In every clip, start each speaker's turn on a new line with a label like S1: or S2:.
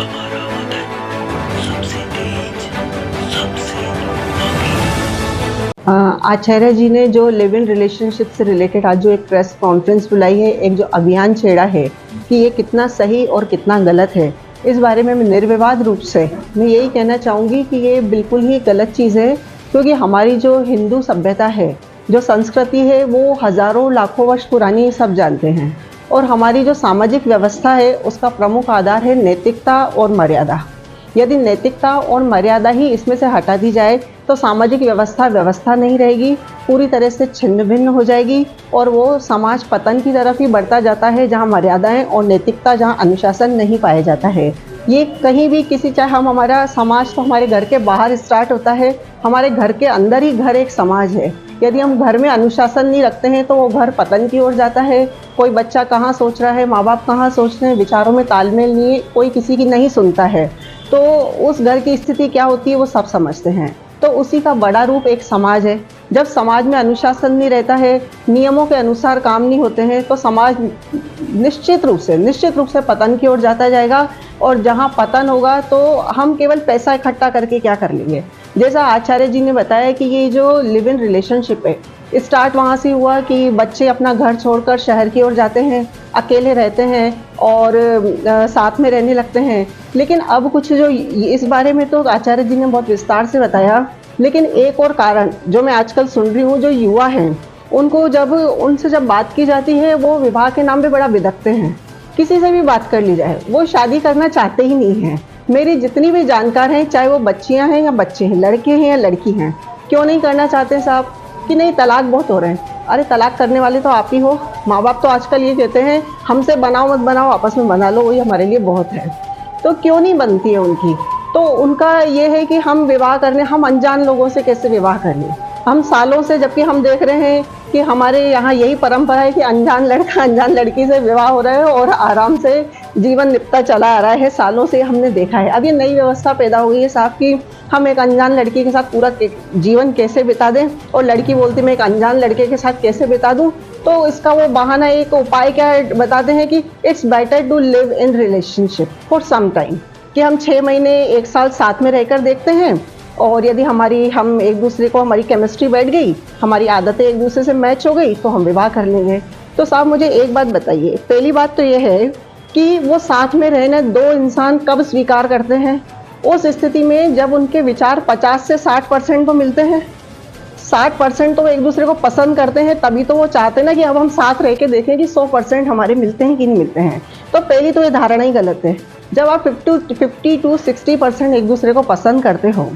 S1: हमारा वतन सबसे तेज, सबसे आगे।
S2: आचार्य जी ने जो लिव इन रिलेशनशिप से रिलेटेड आज जो एक प्रेस कॉन्फ्रेंस बुलाई है, एक जो अभियान छेड़ा है कि ये कितना सही और कितना गलत है, इस बारे में मैं निर्विवाद रूप से मैं यही कहना चाहूँगी कि ये बिल्कुल ही गलत चीज़ है। क्योंकि हमारी जो हिंदू सभ्यता है, जो संस्कृति है, वो हज़ारों लाखों वर्ष पुरानी सब जानते हैं। और हमारी जो सामाजिक व्यवस्था है, उसका प्रमुख आधार है नैतिकता और मर्यादा। यदि नैतिकता और मर्यादा ही इसमें से हटा दी जाए तो सामाजिक व्यवस्था नहीं रहेगी, पूरी तरह से छिन्न भिन्न हो जाएगी और वो समाज पतन की तरफ ही बढ़ता जाता है, जहाँ मर्यादाएं और नैतिकता, जहाँ अनुशासन नहीं पाया जाता है। ये कहीं भी किसी, चाहे हम, हमारा समाज तो हमारे घर के बाहर स्टार्ट होता है, हमारे घर के अंदर ही घर एक समाज है। यदि हम घर में अनुशासन नहीं रखते हैं तो वो घर पतन की ओर जाता है। कोई बच्चा कहाँ सोच रहा है, माँ बाप कहाँ सोच रहे हैं, विचारों में तालमेल नहीं है, कोई किसी की नहीं सुनता है, तो उस घर की स्थिति क्या होती है वो सब समझते हैं। तो उसी का बड़ा रूप एक समाज है। जब समाज में अनुशासन नहीं रहता है, नियमों के अनुसार काम नहीं होते हैं, तो समाज निश्चित रूप से पतन की ओर जाता जाएगा। और जहाँ पतन होगा तो हम केवल पैसा इकट्ठा करके क्या कर लेंगे। जैसा आचार्य जी ने बताया कि ये जो लिव इन रिलेशनशिप है, स्टार्ट वहाँ से हुआ कि बच्चे अपना घर छोड़कर शहर की ओर जाते हैं, अकेले रहते हैं और साथ में रहने लगते हैं। लेकिन अब कुछ जो इस बारे में तो आचार्य जी ने बहुत विस्तार से बताया, लेकिन एक और कारण जो मैं आजकल सुन रही हूँ, जो युवा हैं, उनसे जब बात की जाती है, वो विवाह के नाम पे बड़ा बिदकते हैं। किसी से भी बात कर ली जाए, वो शादी करना चाहते ही नहीं हैं। मेरी जितनी भी जानकार हैं, चाहे वो बच्चियां हैं या बच्चे हैं, लड़के हैं या लड़की हैं, क्यों नहीं करना चाहते साहब? कि नहीं, तलाक बहुत हो रहे हैं। अरे तलाक करने वाले तो आप ही हो। माँ बाप तो आजकल ये कहते हैं, हमसे बनाओ मत बनाओ, आपस में बना लो, वही हमारे लिए बहुत है। तो क्यों नहीं बनती है उनकी? तो उनका ये है कि हम विवाह करने, हम अनजान लोगों से कैसे विवाह कर लें? हम सालों से, जबकि हम देख रहे हैं कि हमारे यहाँ यही परंपरा है कि अनजान लड़का अनजान लड़की से विवाह हो रहा है और आराम से जीवन निपटा चला आ रहा है। सालों से हमने देखा है। अब ये नई व्यवस्था पैदा हो गई है साहब कि हम एक अनजान लड़की के साथ पूरा जीवन कैसे बिता दें, और लड़की बोलती मैं एक अनजान लड़के के साथ कैसे बिता दूं। तो इसका वो बहाना, एक उपाय क्या बताते हैं कि it's better to live in relationship for some time, कि हम 6 महीने 1 साल साथ में रहकर देखते हैं, और यदि हम एक दूसरे को, हमारी केमिस्ट्री बैठ गई, हमारी आदतें एक दूसरे से मैच हो गई, तो हम विवाह कर लेंगे। तो साहब मुझे एक बात बताइए, पहली बात तो ये है कि वो साथ में रहने 2 इंसान कब स्वीकार करते हैं? उस स्थिति में जब उनके विचार 50 से 60% तो मिलते हैं। 60% तो एक दूसरे को पसंद करते हैं, तभी तो वो चाहते हैं ना कि अब हम साथ रह के देखें कि 100% हमारे मिलते हैं कि नहीं मिलते हैं। तो पहली तो ये धारणा ही गलत है। जब आप 50 to 60% एक दूसरे को पसंद करते हो,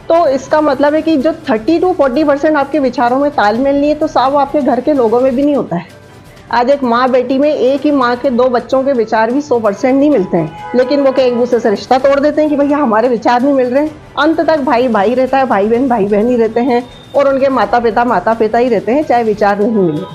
S2: तो इसका मतलब है कि जो 30 to 40% आपके विचारों में तालमेल नहीं है, तो साहब आपके घर के लोगों में भी नहीं होता है। आज एक माँ बेटी में, एक ही माँ के 2 बच्चों के विचार भी 100% नहीं मिलते हैं, लेकिन वो क्या एक दूसरे से रिश्ता तोड़ देते हैं कि भैया हमारे विचार नहीं मिल रहे हैं। अंत तक भाई भाई रहता है, भाई बहन ही रहते हैं, और उनके माता पिता ही रहते हैं, चाहे विचार नहीं मिले।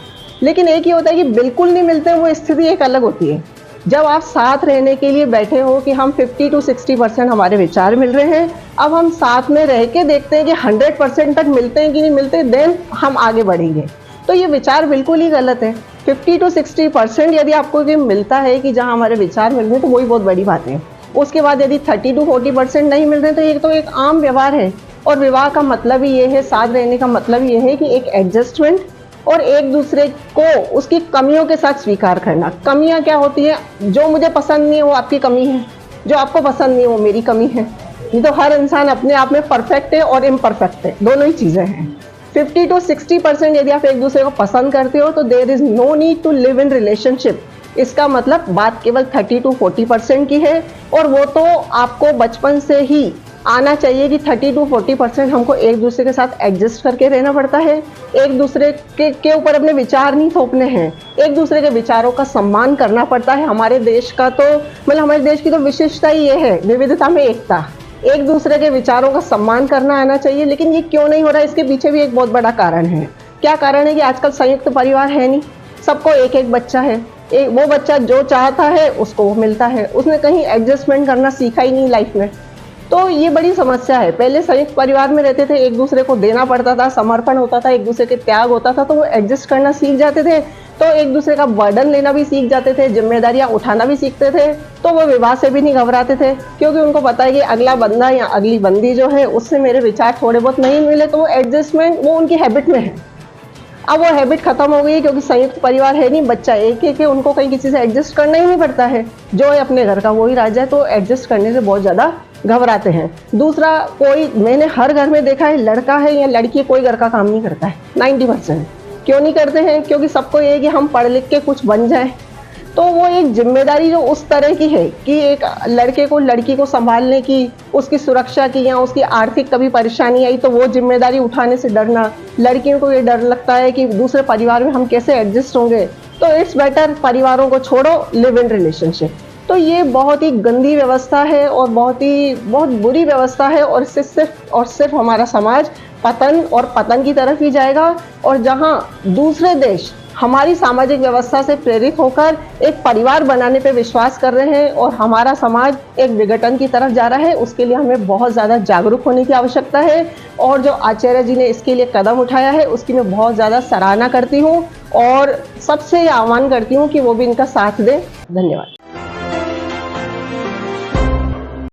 S2: लेकिन एक ही होता है कि बिल्कुल नहीं मिलते, वो स्थिति एक अलग होती है। जब आप साथ रहने के लिए बैठे हो कि हम 50 to 60% हमारे विचार मिल रहे हैं, अब हम साथ में रह के देखते हैं कि 100% तक मिलते हैं कि नहीं मिलते, देन हम आगे बढ़ेंगे। तो ये विचार बिल्कुल ही गलत है। 50 to 60% यदि आपको ये मिलता है कि जहाँ हमारे विचार मिल रहे हैं, तो वही बहुत बड़ी बात है। उसके बाद यदि 30 to 40% नहीं मिल रहे, तो एक आम व्यवहार है। और विवाह का मतलब ही ये है, साथ रहने का मतलब ये है कि एक एडजस्टमेंट और एक दूसरे को उसकी कमियों के साथ स्वीकार करना। कमियां क्या होती हैं? जो मुझे पसंद नहीं है वो आपकी कमी है, जो आपको पसंद नहीं है वो मेरी कमी है। ये तो हर इंसान अपने आप में परफेक्ट है और इम्परफेक्ट है, दोनों ही चीज़ें हैं। 50 to 60% यदि आप एक दूसरे को पसंद करते हो, तो there is no need to live in relationship. इसका मतलब बात केवल 30 to 40% की है, और वो तो आपको बचपन से ही आना चाहिए कि 30 to 40% हमको एक दूसरे के साथ एडजस्ट करके रहना पड़ता है। एक दूसरे के ऊपर अपने विचार नहीं थोपने हैं, एक दूसरे के विचारों का सम्मान करना पड़ता है। हमारे देश का तो, मतलब हमारे देश की तो विशेषता ही ये है, विविधता में एकता। एक दूसरे के विचारों का सम्मान करना आना चाहिए। लेकिन ये क्यों नहीं हो रहा है? इसके पीछे भी एक बहुत बड़ा कारण है। क्या कारण है? कि आजकल संयुक्त परिवार है नहीं, सबको एक एक बच्चा है। वो बच्चा जो चाहता है उसको वो मिलता है, उसने कहीं एडजस्टमेंट करना सीखा ही नहीं लाइफ में। तो ये बड़ी समस्या है। पहले संयुक्त परिवार में रहते थे, एक दूसरे को देना पड़ता था, समर्पण होता था, एक दूसरे के त्याग होता था, तो वो एडजस्ट करना सीख जाते थे, तो एक दूसरे का बर्डन लेना भी सीख जाते थे, जिम्मेदारियां उठाना भी सीखते थे। तो वो विवाह से भी नहीं घबराते थे, क्योंकि उनको पता है कि अगला बंदा या अगली बंदी जो है उससे मेरे विचार थोड़े बहुत नहीं मिले, तो वो एडजस्टमेंट वो उनकी हैबिट में है। अब वो हैबिट खत्म हो गई है, क्योंकि संयुक्त परिवार है नहीं, बच्चा एक एक है, उनको कहीं किसी से एडजस्ट करना ही नहीं पड़ता है, जो है अपने घर का वही राजा है, तो एडजस्ट करने से बहुत ज़्यादा घबराते हैं। दूसरा, कोई मैंने हर घर में देखा है, लड़का है या लड़की, कोई घर का काम नहीं करता है 90%। क्यों नहीं करते हैं? क्योंकि सबको ये है कि हम पढ़ लिख के कुछ बन जाएं। तो वो एक जिम्मेदारी जो उस तरह की है कि एक लड़के को लड़की को संभालने की, उसकी सुरक्षा की, या उसकी आर्थिक कभी परेशानी आई तो वो जिम्मेदारी उठाने से डरना, लड़कियों को ये डर लगता है कि दूसरे परिवार में हम कैसे एडजस्ट होंगे, तो इट्स बेटर परिवारों को छोड़ो, लिव इन रिलेशनशिप। तो ये बहुत ही गंदी व्यवस्था है और बहुत बुरी व्यवस्था है, और इससे सिर्फ हमारा समाज पतन की तरफ ही जाएगा। और जहां दूसरे देश हमारी सामाजिक व्यवस्था से प्रेरित होकर एक परिवार बनाने पे विश्वास कर रहे हैं और हमारा समाज एक विघटन की तरफ जा रहा है, उसके लिए हमें बहुत ज़्यादा जागरूक होने की आवश्यकता है। और जो आचार्य जी ने इसके लिए कदम उठाया है उसकी मैं बहुत ज़्यादा सराहना करती हूँ, और सबसे ये आह्वान करती हूँ कि वो भी इनका साथ दें। धन्यवाद।